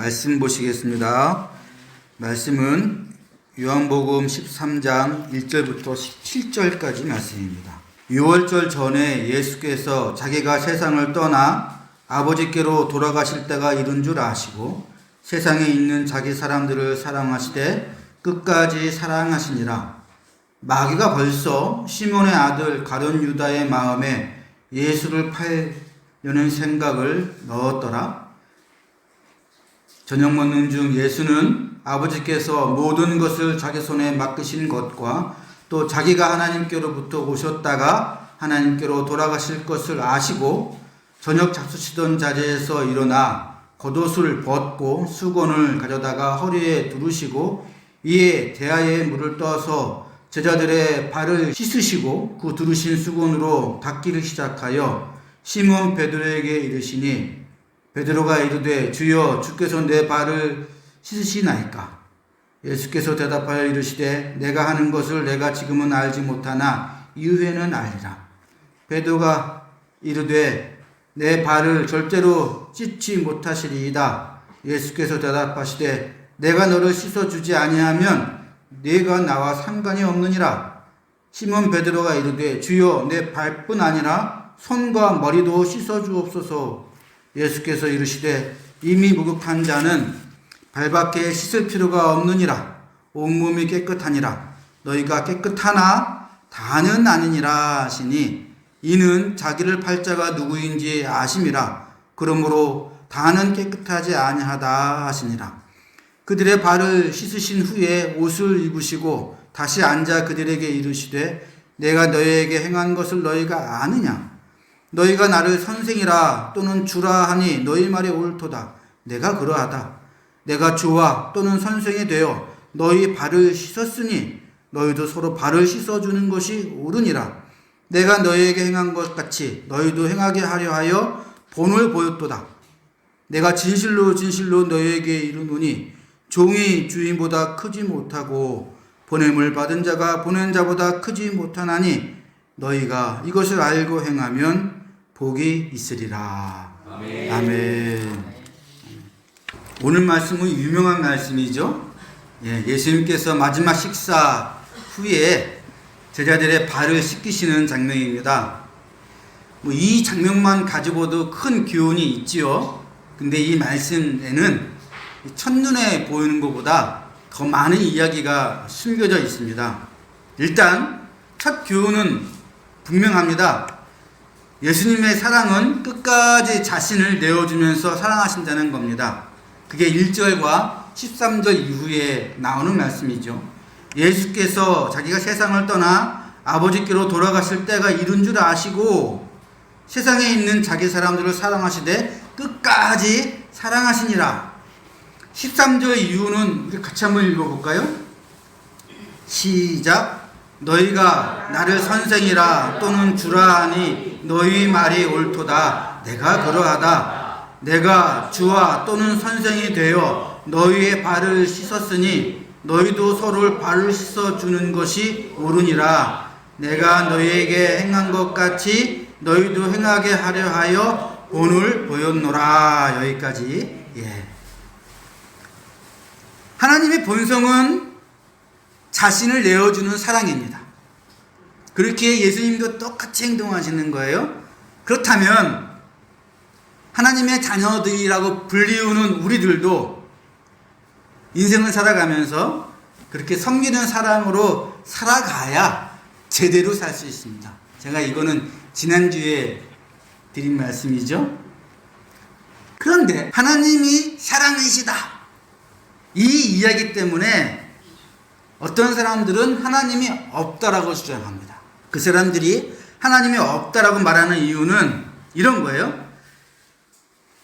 말씀 보시겠습니다. 말씀은 요한복음 13장 1절부터 17절까지 말씀입니다. 유월절 전에 예수께서 자기가 세상을 떠나 아버지께로 돌아가실 때가 이른 줄 아시고 세상에 있는 자기 사람들을 사랑하시되 끝까지 사랑하시니라. 마귀가 벌써 시몬의 아들 가룟 유다의 마음에 예수를 팔려는 생각을 넣었더라. 저녁 먹는 중 예수는 아버지께서 모든 것을 자기 손에 맡기신 것과 또 자기가 하나님께로부터 오셨다가 하나님께로 돌아가실 것을 아시고 저녁 잡수시던 자리에서 일어나 겉옷을 벗고 수건을 가져다가 허리에 두르시고 이에 대야에 물을 떠서 제자들의 발을 씻으시고 그 두르신 수건으로 닦기를 시작하여 시몬 베드로에게 이르시니 베드로가 이르되 주여 주께서 내 발을 씻으시나이까? 예수께서 대답하여 이르시되 내가 하는 것을 내가 지금은 알지 못하나 이후에는 알리라. 베드로가 이르되 내 발을 절대로 씻지 못하시리이다. 예수께서 대답하시되 내가 너를 씻어주지 아니하면 네가 나와 상관이 없느니라. 시몬 베드로가 이르되 주여 내 발뿐 아니라 손과 머리도 씻어주옵소서. 예수께서 이르시되 이미 목욕한 자는 발밖에 씻을 필요가 없느니라. 온몸이 깨끗하니라. 너희가 깨끗하나 다는 아니니라 하시니 이는 자기를 팔 자가 누구인지 아심이라. 그러므로 다는 깨끗하지 아니하다 하시니라. 그들의 발을 씻으신 후에 옷을 입으시고 다시 앉아 그들에게 이르시되 내가 너희에게 행한 것을 너희가 아느냐? 너희가 나를 선생이라 또는 주라 하니 너희 말이 옳도다. 내가 그러하다. 내가 주와 또는 선생이 되어 너희 발을 씻었으니 너희도 서로 발을 씻어주는 것이 옳으니라. 내가 너희에게 행한 것 같이 너희도 행하게 하려 하여 본을 보였도다. 내가 진실로 진실로 너희에게 이르노니 종이 주인보다 크지 못하고 보냄을 받은 자가 보낸 자보다 크지 못하나니 너희가 이것을 알고 행하면 복이 있으리라. 아멘. 아멘. 오늘 말씀은 유명한 말씀이죠. 예수님께서 마지막 식사 후에 제자들의 발을 씻기시는 장면입니다. 이 장면만 가지고도 큰 교훈이 있지요. 근데 이 말씀에는 첫눈에 보이는 것보다 더 많은 이야기가 숨겨져 있습니다. 일단 첫 교훈은 분명합니다. 예수님의 사랑은 끝까지 자신을 내어주면서 사랑하신다는 겁니다. 그게 1절과 13절 이후에 나오는 말씀이죠. 예수께서 자기가 세상을 떠나 아버지께로 돌아가실 때가 이른 줄 아시고 세상에 있는 자기 사람들을 사랑하시되 끝까지 사랑하시니라. 13절 이유는 우리 같이 한번 읽어볼까요? 시작. 너희가 나를 선생이라 또는 주라 하니 너희 말이 옳도다. 내가 그러하다. 내가 주와 또는 선생이 되어 너희의 발을 씻었으니 너희도 서로 발을 씻어주는 것이 옳으니라. 내가 너희에게 행한 것 같이 너희도 행하게 하려 하여 본을 보였노라. 여기까지. 하나님의 본성은 자신을 내어주는 사랑입니다. 그렇게 예수님도 똑같이 행동하시는 거예요. 그렇다면 하나님의 자녀들이라고 불리우는 우리들도 인생을 살아가면서 그렇게 섬기는 사랑으로 살아가야 제대로 살 수 있습니다. 제가 이거는 지난주에 드린 말씀이죠. 그런데 하나님이 사랑이시다. 이 이야기 때문에 어떤 사람들은 하나님이 없다라고 주장합니다. 그 사람들이 하나님이 없다라고 말하는 이유는 이런 거예요.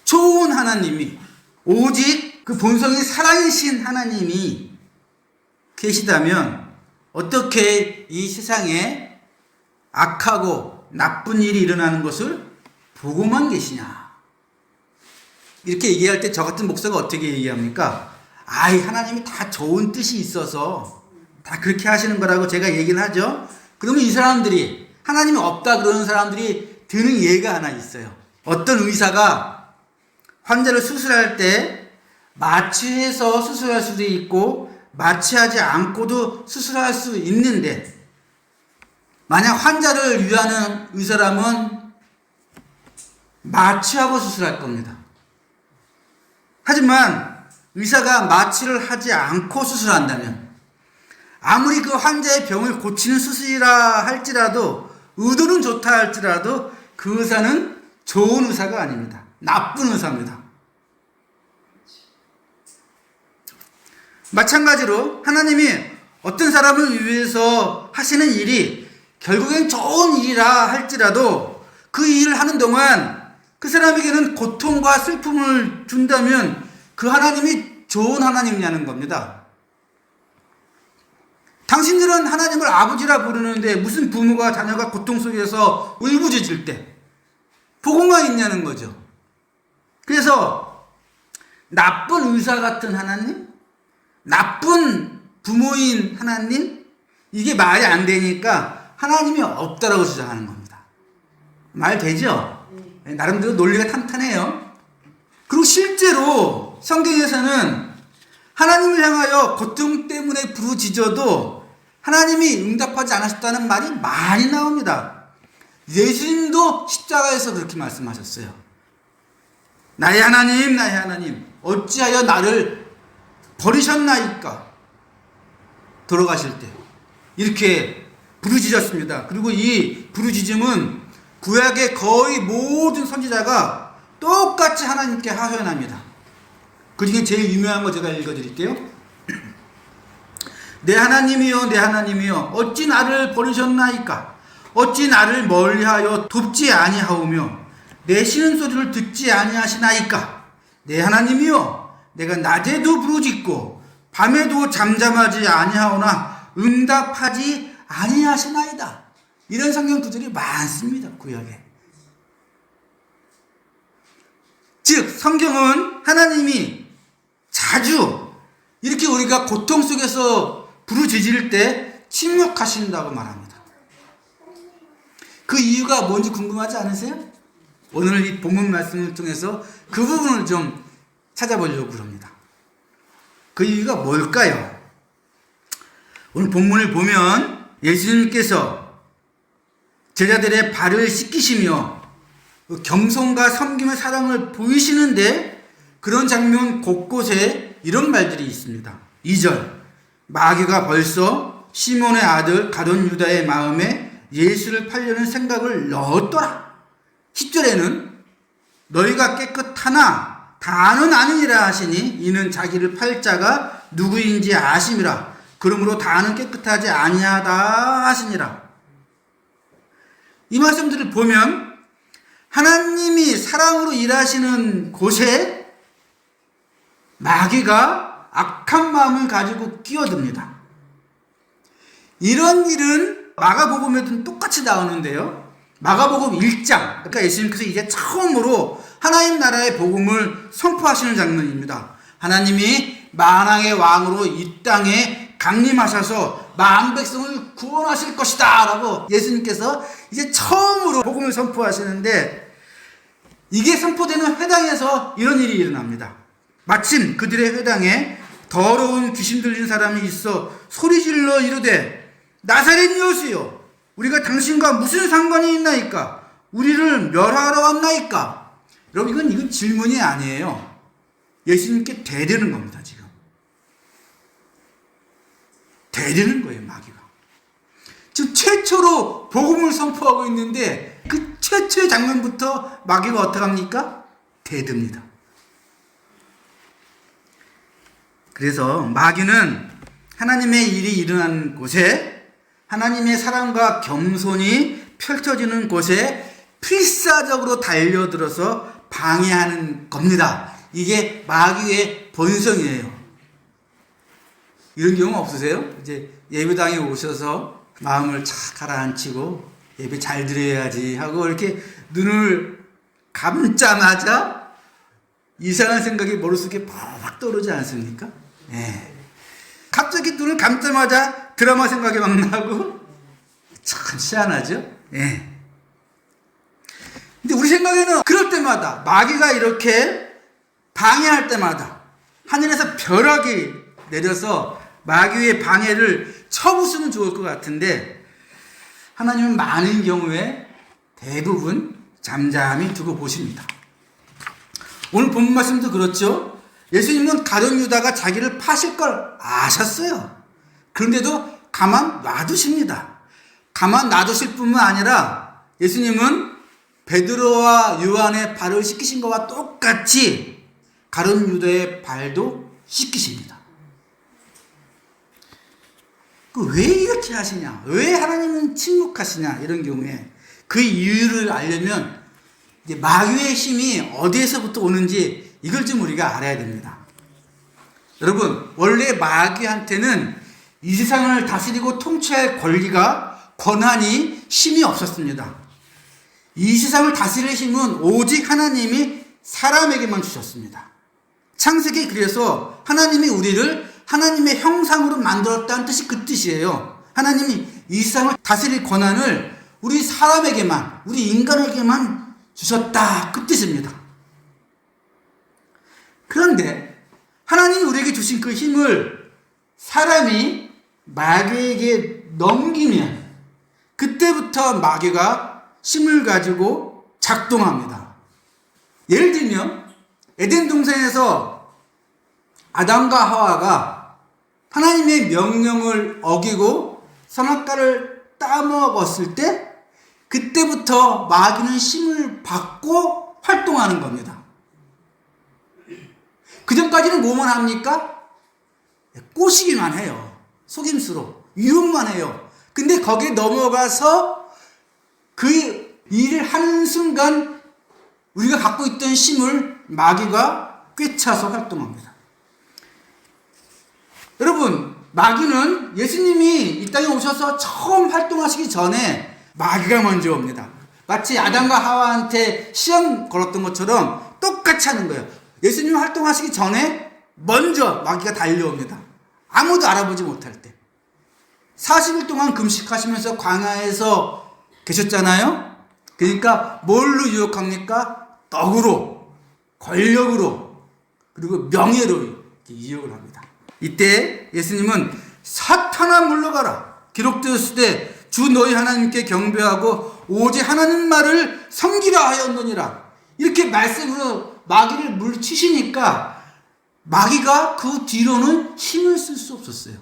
좋은 하나님이, 오직 그 본성이 사랑이신 하나님이 계시다면 어떻게 이 세상에 악하고 나쁜 일이 일어나는 것을 보고만 계시냐. 이렇게 얘기할 때 저 같은 목사가 어떻게 얘기합니까? 하나님이 다 좋은 뜻이 있어서 다 그렇게 하시는 거라고 제가 얘기를 하죠. 그러면 이 사람들이 하나님이 없다 그러는 사람들이 드는 예가 하나 있어요. 어떤 의사가 환자를 수술할 때 마취해서 수술할 수도 있고 마취하지 않고도 수술할 수 있는데, 만약 환자를 위하는 의사라면 마취하고 수술할 겁니다. 하지만 의사가 마취를 하지 않고 수술한다면, 아무리 그 환자의 병을 고치는 수술이라 할지라도, 의도는 좋다 할지라도 그 의사는 좋은 의사가 아닙니다. 나쁜 의사입니다. 마찬가지로 하나님이 어떤 사람을 위해서 하시는 일이 결국엔 좋은 일이라 할지라도 그 일을 하는 동안 그 사람에게는 고통과 슬픔을 준다면 그 하나님이 좋은 하나님이냐는 겁니다. 당신들은 하나님을 아버지라 부르는데 무슨 부모가 자녀가 고통 속에서 울부짖을 때 보고만 있냐는 거죠. 그래서 나쁜 의사 같은 하나님, 나쁜 부모인 하나님, 이게 말이 안 되니까 하나님이 없다라고 주장하는 겁니다. 말 되죠? 나름대로 논리가 탄탄해요. 그리고 실제로 성경에서는 하나님을 향하여 고통 때문에 부르짖어도 하나님이 응답하지 않으셨다는 말이 많이 나옵니다. 예수님도 십자가에서 그렇게 말씀하셨어요. 나의 하나님, 나의 하나님, 어찌하여 나를 버리셨나이까? 돌아가실 때 이렇게 부르짖었습니다. 그리고 이 부르짖음은 구약의 거의 모든 선지자가 똑같이 하나님께 하소연합니다. 그 중에 제일 유명한 거 제가 읽어드릴게요. 내 하나님이여, 내 하나님이여, 어찌 나를 버리셨나이까? 어찌 나를 멀리하여 돕지 아니하오며 내 신음소리를 듣지 아니하시나이까? 내 하나님이여, 내가 낮에도 부르짖고 밤에도 잠잠하지 아니하오나 응답하지 아니하시나이다. 이런 성경 구절이 많습니다, 구약에. 즉 성경은 하나님이 자주 이렇게 우리가 고통 속에서 부르짖을 때 침묵하신다고 말합니다. 그 이유가 뭔지 궁금하지 않으세요? 오늘 이 본문 말씀을 통해서 그 부분을 좀 찾아보려고 합니다. 그 이유가 뭘까요? 오늘 본문을 보면 예수님께서 제자들의 발을 씻기시며 겸손과 섬김의 사랑을 보이시는데, 그런 장면 곳곳에 이런 말들이 있습니다. 2절, 마귀가 벌써 시몬의 아들 가룟 유다의 마음에 예수를 팔려는 생각을 넣었더라. 10절에는 너희가 깨끗하나 다는 아니니라 하시니 이는 자기를 팔 자가 누구인지 아심이라. 그러므로 다는 깨끗하지 아니하다 하시니라. 이 말씀들을 보면 하나님이 사랑으로 일하시는 곳에 마귀가 악한 마음을 가지고 끼어듭니다. 이런 일은 마가복음에도 똑같이 나오는데요. 마가복음 1장, 그러니까 예수님께서 이제 처음으로 하나님 나라의 복음을 선포하시는 장면입니다. 하나님이 만왕의 왕으로 이 땅에 강림하셔서 만 백성을 구원하실 것이다 라고 예수님께서 이제 처음으로 복음을 선포하시는데, 이게 선포되는 회당에서 이런 일이 일어납니다. 마침 그들의 회당에 더러운 귀신 들린 사람이 있어 소리질러 이르되 나사렛 예수여, 우리가 당신과 무슨 상관이 있나이까? 우리를 멸하러 왔나이까? 여러분, 이건 질문이 아니에요. 예수님께 대드는 겁니다. 지금 대드는 거예요. 마귀가 지금 최초로 복음을 선포하고 있는데 그 최초의 장면부터 마귀가 어떻게 합니까? 대듭니다. 그래서 마귀는 하나님의 일이 일어나는 곳에, 하나님의 사랑과 겸손이 펼쳐지는 곳에 필사적으로 달려들어서 방해하는 겁니다. 이게 마귀의 본성이에요. 이런 경우 없으세요? 이제 예배당에 오셔서 마음을 착 가라앉히고 예배 잘 드려야지 하고 이렇게 눈을 감자마자 이상한 생각이 머릿속에 팍 떠오르지 않습니까? 예. 갑자기 눈을 감자마자 드라마 생각이 막 나고 참 희한하죠? 예. 근데 우리 생각에는 그럴 때마다, 마귀가 이렇게 방해할 때마다 하늘에서 벼락이 내려서 마귀의 방해를 쳐부수면 좋을 것 같은데 하나님은 많은 경우에 대부분 잠잠히 두고 보십니다. 오늘 본문 말씀도 그렇죠. 예수님은 가룟 유다가 자기를 파실 걸 아셨어요. 그런데도 가만 놔두십니다. 가만 놔두실 뿐만 아니라 예수님은 베드로와 요한의 발을 씻기신 것과 똑같이 가룟 유다의 발도 씻기십니다. 왜 이렇게 하시냐? 왜 하나님은 침묵하시냐? 이런 경우에 그 이유를 알려면 이제 마귀의 힘이 어디에서부터 오는지 이걸 좀 우리가 알아야 됩니다. 여러분, 원래 마귀한테는 이 세상을 다스리고 통치할 권리가, 권한이, 힘이 없었습니다. 이 세상을 다스릴 힘은 오직 하나님이 사람에게만 주셨습니다. 창세기 그래서 하나님이 우리를 하나님의 형상으로 만들었다는 뜻이 그 뜻이에요. 하나님이 이 세상을 다스릴 권한을 우리 사람에게만, 우리 인간에게만 주셨다, 그 뜻입니다. 그런데 하나님이 우리에게 주신 그 힘을 사람이 마귀에게 넘기면 그때부터 마귀가 힘을 가지고 작동합니다. 예를 들면 에덴 동산에서 아담과 하와가 하나님의 명령을 어기고 선악과를 따먹었을 때 그때부터 마귀는 힘을 받고 활동하는 겁니다. 그 전까지는 뭐만 합니까? 꼬시기만 해요. 속임수로 유혹만 해요. 근데 거기에 넘어가서 그 일을 하는 순간 우리가 갖고 있던 힘을 마귀가 꿰차서 활동합니다. 여러분, 마귀는 예수님이 이 땅에 오셔서 처음 활동하시기 전에 마귀가 먼저 옵니다. 마치 아담과 하와한테 시험 걸었던 것처럼 똑같이 하는 거예요. 예수님 활동하시기 전에 먼저 마귀가 달려옵니다. 아무도 알아보지 못할 때. 40일 동안 금식하시면서 광야에서 계셨잖아요. 그러니까 뭘로 유혹합니까? 떡으로, 권력으로, 그리고 명예로 유혹을 합니다. 이때 예수님은 사탄아 물러가라. 기록되었으되 주 너희 하나님께 경배하고 오직 하나님 말을 섬기라 하였느니라. 이렇게 말씀으로 마귀를 물리치시니까 마귀가 그 뒤로는 힘을 쓸 수 없었어요.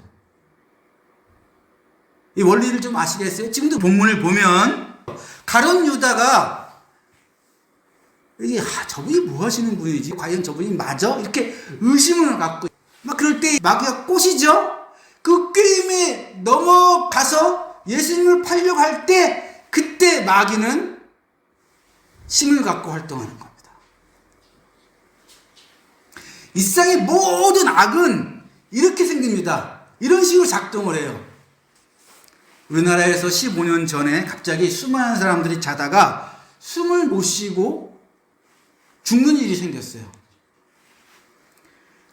이 원리를 좀 아시겠어요? 지금도 본문을 보면 가룟 유다가 이게 저분이 뭐 하시는 분이지? 과연 저분이 맞아? 이렇게 의심을 갖고 막 그럴 때 마귀가 꼬시죠? 그 게임에 넘어가서 예수님을 팔려고 할 때 그때 마귀는 힘을 갖고 활동하는 겁니다. 이 세상의 모든 악은 이렇게 생깁니다. 이런 식으로 작동을 해요. 우리나라에서 15년 전에 갑자기 수많은 사람들이 자다가 숨을 못 쉬고 죽는 일이 생겼어요.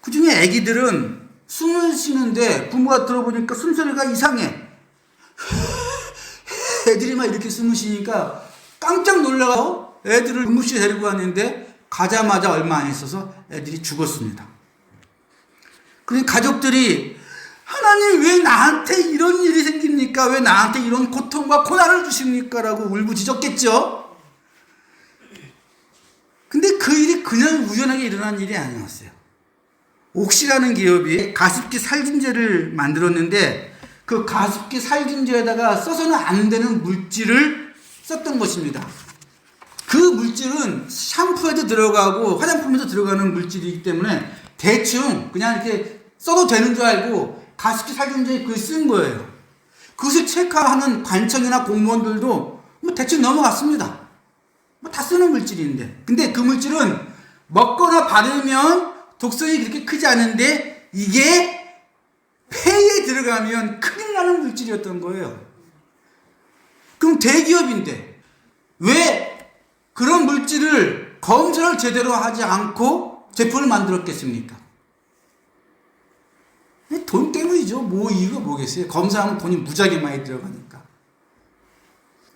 그 중에 아기들은 숨을 쉬는데 부모가 들어보니까 숨소리가 이상해. 애들이 막 이렇게 숨을 쉬니까 깜짝 놀라서 애들을 응급실에 데리고 왔는데 가자마자 얼마 안 있어서 애들이 죽었습니다. 그래서 가족들이 하나님 왜 나한테 이런 일이 생깁니까? 왜 나한테 이런 고통과 고난을 주십니까? 라고 울부짖었겠죠. 근데 그 일이 그냥 우연하게 일어난 일이 아니었어요. 옥시라는 기업이 가습기 살균제를 만들었는데 그 가습기 살균제에다가 써서는 안 되는 물질을 썼던 것입니다. 그 물질은 샴푸에도 들어가고 화장품에도 들어가는 물질이기 때문에 대충 그냥 이렇게 써도 되는 줄 알고 가습기 살균제에 그걸 쓴 거예요. 그것을 체크하는 관청이나 공무원들도 뭐 대충 넘어갔습니다. 뭐 다 쓰는 물질인데. 근데 그 물질은 먹거나 바르면 독성이 그렇게 크지 않은데 이게 폐에 들어가면 큰일 나는 물질이었던 거예요. 그럼 대기업인데 왜 그런 물질을 검사를 제대로 하지 않고 제품을 만들었겠습니까? 돈 때문이죠. 뭐 이유가 뭐겠어요? 검사하면 돈이 무지하게 많이 들어가니까.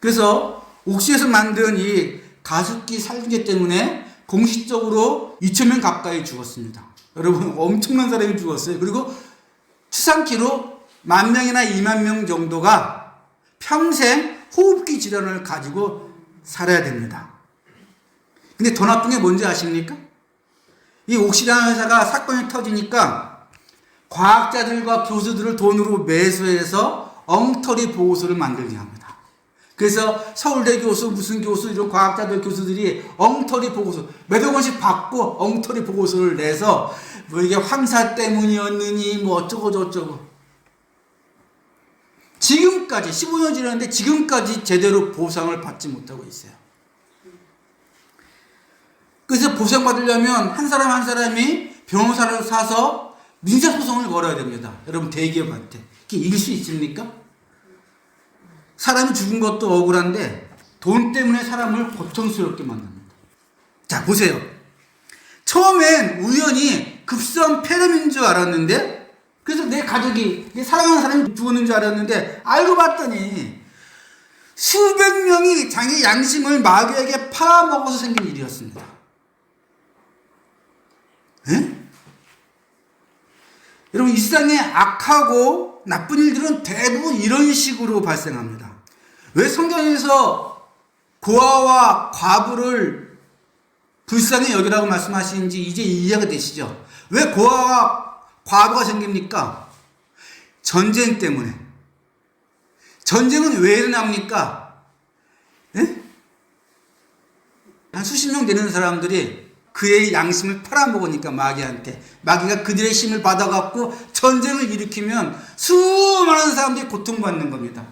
그래서 옥시에서 만든 이 가습기 살균제 때문에 공식적으로 2,000명 가까이 죽었습니다. 여러분, 엄청난 사람이 죽었어요. 그리고 추산키로 10,000명이나 20,000명 정도가 평생 호흡기 질환을 가지고 살아야 됩니다. 근데 더 나쁜 게 뭔지 아십니까? 이 옥시라는 회사가 사건이 터지니까 과학자들과 교수들을 돈으로 매수해서 엉터리 보고서를 만들게 합니다. 그래서 서울대 교수, 무슨 교수, 이런 과학자들, 교수들이 엉터리 보고서, 몇억 원씩 받고 엉터리 보고서를 내서 뭐 이게 황사 때문이었느니 뭐 어쩌고저쩌고. 지금까지 15년 지났는데 지금까지 제대로 보상을 받지 못하고 있어요. 그래서 보상받으려면 한 사람 한 사람이 변호사를 사서 민사소송을 걸어야 됩니다. 여러분, 대기업한테. 그게 이길 수 있습니까? 사람이 죽은 것도 억울한데 돈 때문에 사람을 고통스럽게 만듭니다. 자, 보세요. 처음엔 우연히 급성 폐렴인 줄 알았는데, 그래서 내 가족이, 내 사랑하는 사람이 죽었는 줄 알았는데, 알고 봤더니 수백 명이 자기 양심을 마귀에게 팔아먹어서 생긴 일이었습니다. 에? 여러분, 이 세상에 악하고 나쁜 일들은 대부분 이런 식으로 발생합니다. 왜 성경에서 고아와 과부를 불쌍히 여기라고 말씀하시는지 이제 이해가 되시죠? 왜 고아와 과부가 생깁니까? 전쟁 때문에. 전쟁은 왜 일어납니까? 네? 한 수십 명 되는 사람들이 그의 양심을 팔아먹으니까, 마귀한테. 마귀가 그들의 힘을 받아갖고 전쟁을 일으키면 수많은 사람들이 고통받는 겁니다.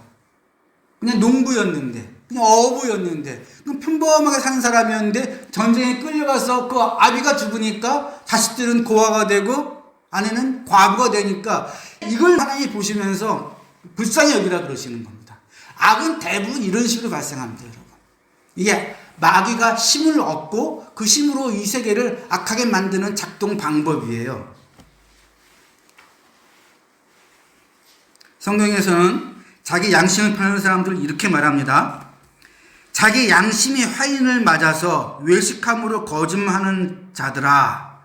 그냥 농부였는데, 그냥 어부였는데, 그냥 평범하게 사는 사람이었는데 전쟁에 끌려가서 그 아비가 죽으니까 자식들은 고아가 되고 아내는 과부가 되니까 이걸 하나님이 보시면서 불쌍히 여기라 그러시는 겁니다. 악은 대부분 이런 식으로 발생합니다, 여러분. 이게 마귀가 힘을 얻고 그 힘으로 이 세계를 악하게 만드는 작동 방법이에요. 성경에서는 자기 양심을 파는 사람들을 이렇게 말합니다. 자기 양심이 화인을 맞아서 외식함으로 거짓말하는 자들아,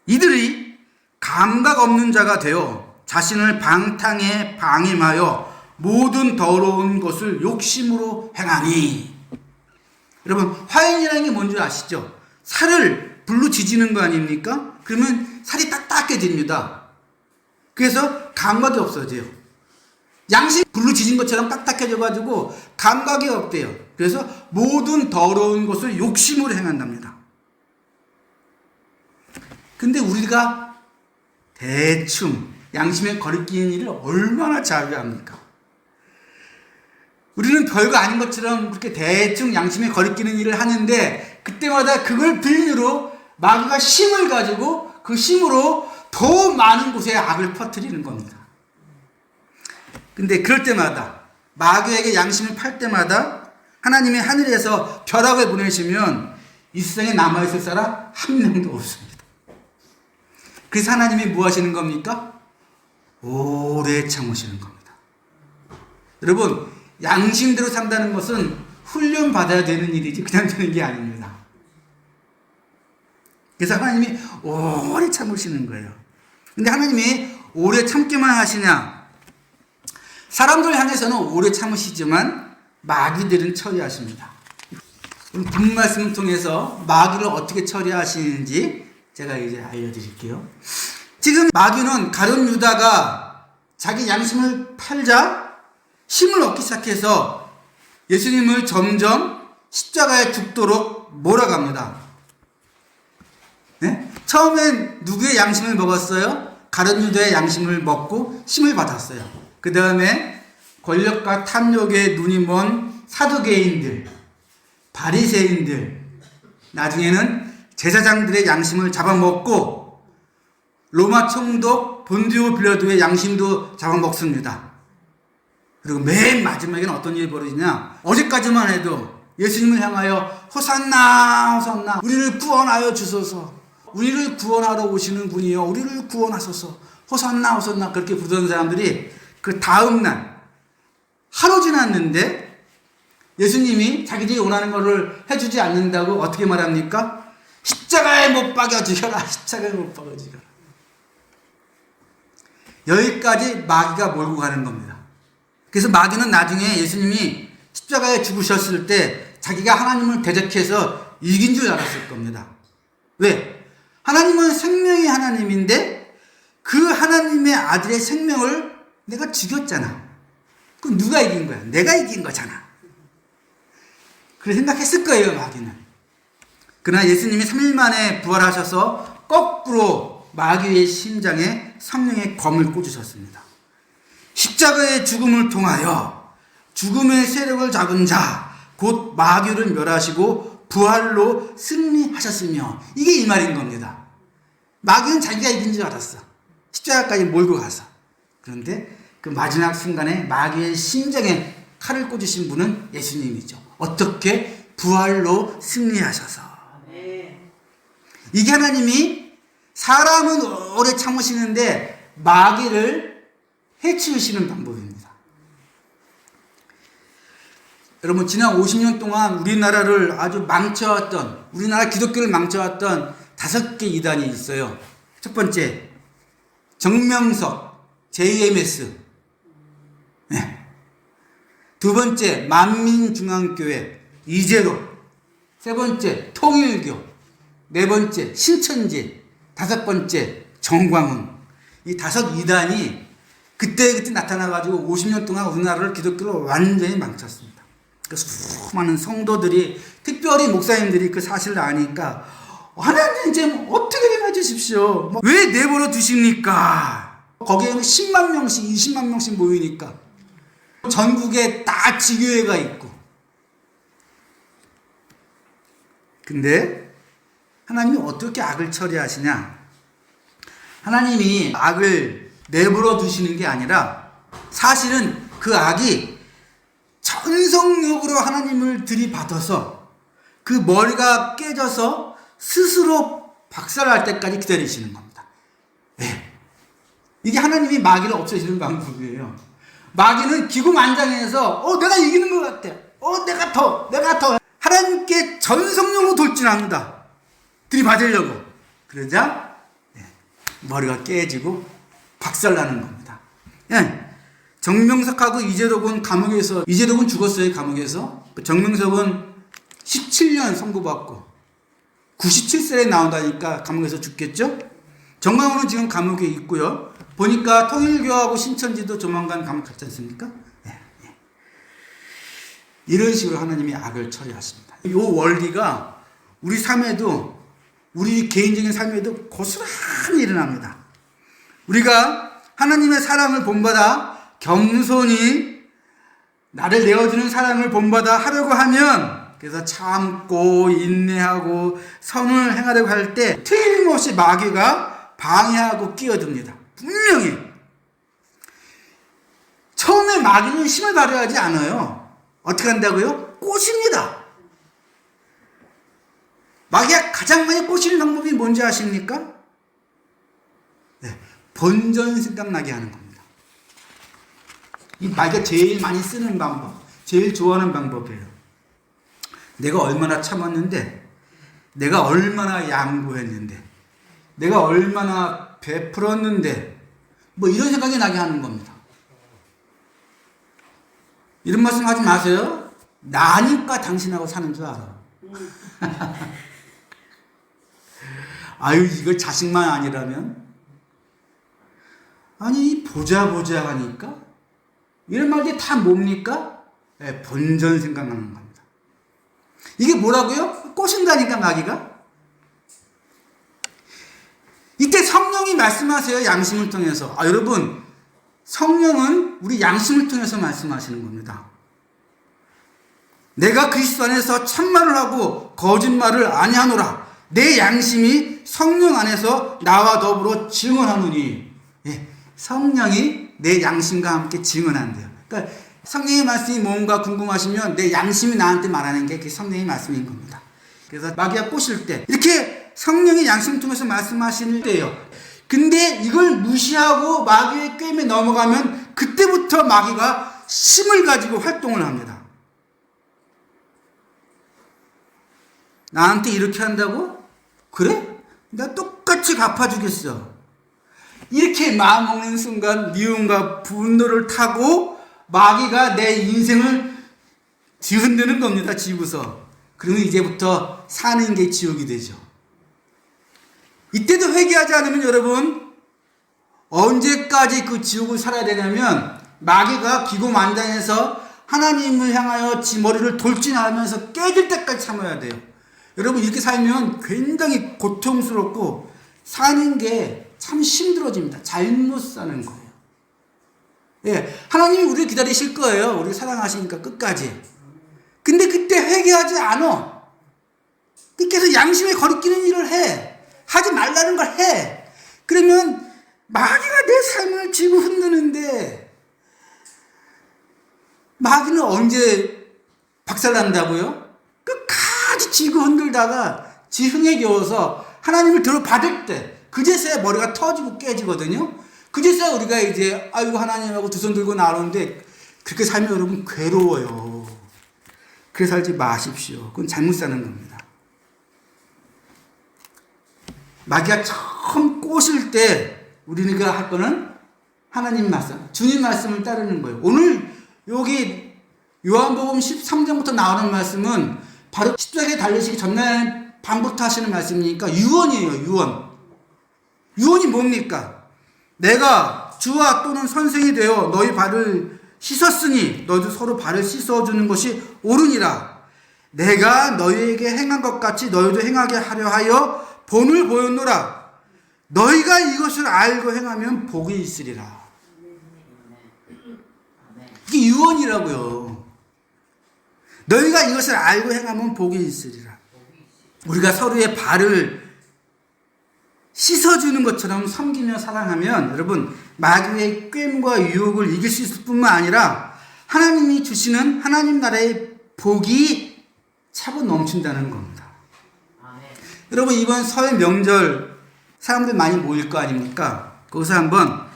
이들이 감각 없는 자가 되어 자신을 방탕에 방임하여 모든 더러운 것을 욕심으로 행하니. 여러분, 화인이라는 게 뭔지 아시죠? 살을 불로 지지는 거 아닙니까? 그러면 살이 딱딱해집니다. 그래서 감각이 없어져요. 양심 불로 지진 것처럼 딱딱해져가지고 감각이 없대요. 그래서 모든 더러운 것을 욕심으로 행한답니다. 근데 우리가 대충 양심에 거리끼는 일을 얼마나 자유합니까? 우리는 별거 아닌 것처럼 그렇게 대충 양심에 거리끼는 일을 하는데, 그때마다 그걸 빌미로 마귀가 힘을 가지고 그 힘으로 더 많은 곳에 악을 퍼뜨리는 겁니다. 근데 그럴 때마다, 마귀에게 양심을 팔 때마다 하나님이 하늘에서 벼락을 보내시면 이 세상에 남아있을 사람 한 명도 없습니다. 그래서 하나님이 뭐 하시는 겁니까? 오래 참으시는 겁니다. 여러분, 양심대로 산다는 것은 훈련받아야 되는 일이지 그냥 되는 게 아닙니다. 그래서 하나님이 오래 참으시는 거예요. 근데 하나님이 오래 참기만 하시냐? 사람들 향해서는 오래 참으시지만 마귀들은 처리하십니다. 본 말씀을 통해서 마귀를 어떻게 처리하시는지 제가 이제 알려드릴게요. 지금 마귀는 가룟 유다가 자기 양심을 팔자 힘을 얻기 시작해서 예수님을 점점 십자가에 죽도록 몰아갑니다. 네? 처음엔 누구의 양심을 먹었어요? 가룟 유다의 양심을 먹고 힘을 받았어요. 그 다음에 권력과 탐욕에 눈이 먼 사두개인들, 바리새인들, 나중에는 제사장들의 양심을 잡아먹고 로마 총독 본디오 빌라도의 양심도 잡아먹습니다. 그리고 맨 마지막에는 어떤 일이 벌어지냐? 어제까지만 해도 예수님을 향하여 호산나 호산나, 우리를 구원하여 주소서, 우리를 구원하러 오시는 분이여 우리를 구원하소서, 호산나 호산나 그렇게 부르던 사람들이 그 다음날 하루 지났는데 예수님이 자기들이 원하는 것을 해주지 않는다고 어떻게 말합니까? 십자가에 못 박아 죽여라. 십자가에 못 박아 죽여라. 여기까지 마귀가 몰고 가는 겁니다. 그래서 마귀는 나중에 예수님이 십자가에 죽으셨을 때 자기가 하나님을 대적해서 이긴 줄 알았을 겁니다. 왜? 하나님은 생명의 하나님인데 그 하나님의 아들의 생명을 내가 죽였잖아. 그럼 누가 이긴 거야? 내가 이긴 거잖아. 그렇게 생각했을 거예요, 마귀는. 그러나 예수님이 3일 만에 부활하셔서 거꾸로 마귀의 심장에 성령의 검을 꽂으셨습니다. 십자가의 죽음을 통하여 죽음의 세력을 잡은 자, 곧 마귀를 멸하시고 부활로 승리하셨으며, 이게 이 말인 겁니다. 마귀는 자기가 이긴 줄 알았어. 십자가까지 몰고 가서. 그런데 그 마지막 순간에 마귀의 심장에 칼을 꽂으신 분은 예수님이죠. 어떻게? 부활로 승리하셔서. 이게 하나님이 사람은 오래 참으시는데 마귀를 해치우시는 방법입니다. 여러분, 지난 50년 동안 우리나라를 아주 망쳐왔던, 우리나라 기독교를 망쳐왔던 5개 이단이 있어요. 첫 번째, 정명석, JMS. 네. 두 번째, 만민중앙교회, 이재로. 세 번째, 통일교. 네 번째, 신천지. 5번째, 정광훈. 이 5 이단이 그때 나타나가지고 50년 동안 우리나라를 기독교로 완전히 망쳤습니다. 그 수많은 성도들이, 특별히 목사님들이 그 사실을 아니까 하나님 좀 어떻게 좀 해주십시오. 왜 내버려 두십니까? 거기에 10만 명씩 20만 명씩 모이니까 전국에 다 지교회가 있고. 근데 하나님이 어떻게 악을 처리하시냐? 하나님이 악을 내버려 두시는 게 아니라 사실은 그 악이 전성력으로 하나님을 들이받아서 그 머리가 깨져서 스스로 박살날 때까지 기다리시는 겁니다. 네. 이게 하나님이 마귀를 없애시는 방법이에요. 마귀는 기구만장해서 내가 이기는 것 같아. 내가 더 하나님께 전성력으로 돌진합니다. 들이받으려고. 그러자 머리가 깨지고 박살나는 겁니다. 정명석하고 이재록은 감옥에서, 이재록은 죽었어요, 감옥에서. 정명석은 17년 선고받고 97세에 나온다니까 감옥에서 죽겠죠? 정광훈은 지금 감옥에 있고요. 보니까 통일교하고 신천지도 조만간 감옥 갔지 않습니까? 이런 식으로 하나님이 악을 처리하십니다. 이 원리가 우리 삶에도, 우리 개인적인 삶에도 고스란히 일어납니다. 우리가 하나님의 사랑을 본받아 겸손히 나를 내어주는 사랑을 본받아 하려고 하면, 그래서 참고 인내하고 선을 행하려고 할 때 틀림없이 마귀가 방해하고 끼어듭니다. 분명히. 처음에 마귀는 힘을 발휘하지 않아요. 어떻게 한다고요? 꼬십니다. 마귀가 가장 많이 꼬시는 방법이 뭔지 아십니까? 본전 생각나게 하는 겁니다. 이 마귀가 제일 많이 쓰는 방법, 제일 좋아하는 방법이에요. 내가 얼마나 참았는데, 내가 얼마나 양보했는데, 내가 얼마나 베풀었는데, 이런 생각이 나게 하는 겁니다. 이런 말씀 하지 마세요. 나니까 당신하고 사는 줄 알아. 아유, 이걸 자식만 아니라면? 아니, 보자 하니까? 이런 말들이 다 뭡니까? 본전 생각나는 겁니다. 이게 뭐라고요? 꼬신다니까, 마귀가? 이때 성령이 말씀하세요, 양심을 통해서. 여러분, 성령은 우리 양심을 통해서 말씀하시는 겁니다. 내가 그리스도 안에서 참말을 하고 거짓말을 아니하노라. 내 양심이 성령 안에서 나와 더불어 증언하노니. 성령이 내 양심과 함께 증언한대요. 그러니까 성령의 말씀이 뭔가 궁금하시면 내 양심이 나한테 말하는 게 그 성령의 말씀인 겁니다. 그래서 마귀가 꼬실 때 이렇게 성령의 양심을 통해서 말씀하시는 때예요. 근데 이걸 무시하고 마귀의 꾀임에 넘어가면 그때부터 마귀가 힘을 가지고 활동을 합니다. 나한테 이렇게 한다고? 그래? 나 똑같이 갚아주겠어. 이렇게 마음먹는 순간 미움과 분노를 타고 마귀가 내 인생을 뒤흔드는 겁니다. 지우서. 그러면 이제부터 사는 게 지옥이 되죠. 이때도 회개하지 않으면 여러분 언제까지 그 지옥을 살아야 되냐면 마귀가 기고만장해서 하나님을 향하여 지 머리를 돌진하면서 깨질 때까지 참아야 돼요. 여러분 이렇게 살면 굉장히 고통스럽고 사는 게 참 힘들어집니다. 잘못 사는 거예요. 예, 하나님이 우리를 기다리실 거예요. 우리를 사랑하시니까 끝까지. 근데 그때 회개하지 않아. 계속 양심에 거리끼는 일을 해. 하지 말라는 걸 해. 그러면 마귀가 내 삶을 쥐고 흔드는데 마귀는 언제 박살난다고요? 끝까지 쥐고 흔들다가 지 흥에 겨워서 하나님을 들어받을 때 그제서야 머리가 터지고 깨지거든요. 그제서야 우리가 이제 아이고 하나님하고 두 손 들고 나오는데 그렇게 살면 여러분 괴로워요. 그렇게 살지 마십시오. 그건 잘못 사는 겁니다. 마귀가 처음 꼬실 때 우리가 할 거는 하나님 말씀, 주님 말씀을 따르는 거예요. 오늘 여기 요한복음 13장부터 나오는 말씀은 바로 십자가에 달리시기 전날 밤부터 하시는 말씀이니까 유언이에요. 유언. 유언이 뭡니까? 내가 주와 또는 선생이 되어 너희 발을 씻었으니 너희도 서로 발을 씻어주는 것이 옳으니라. 내가 너희에게 행한 것 같이 너희도 행하게 하려 하여 본을 보였노라. 너희가 이것을 알고 행하면 복이 있으리라. 이게 유언이라고요. 너희가 이것을 알고 행하면 복이 있으리라. 우리가 서로의 발을 씻어주는 것처럼 섬기며 사랑하면 여러분 마귀의 꾀임과 유혹을 이길 수 있을 뿐만 아니라 하나님이 주시는 하나님 나라의 복이 차고 넘친다는 겁니다. 여러분 이번 설 명절 사람들 많이 모일 거 아닙니까? 거기서 한번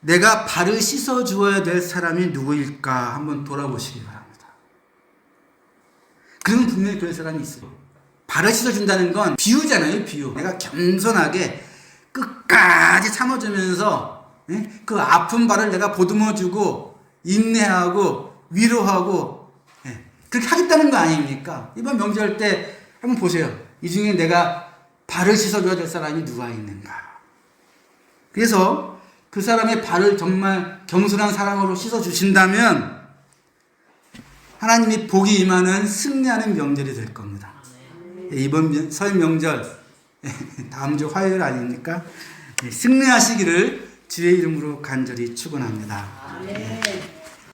내가 발을 씻어 주어야 될 사람이 누구일까 한번 돌아보시기 바랍니다. 그러면 분명히 그런 사람이 있어요. 발을 씻어준다는 건 비유잖아요. 비유. 내가 겸손하게 끝까지 참아주면서 그 아픈 발을 내가 보듬어주고 인내하고 위로하고 그렇게 하겠다는 거 아닙니까? 이번 명절 때 한번 보세요. 이 중에 내가 발을 씻어줘야 될 사람이 누가 있는가. 그래서 그 사람의 발을 정말 겸손한 사랑으로 씻어주신다면 하나님이 복이 임하는 승리하는 명절이 될 겁니다. 이번 설 명절 다음 주 화요일 아닙니까? 승리하시기를 주의 이름으로 간절히 축원합니다.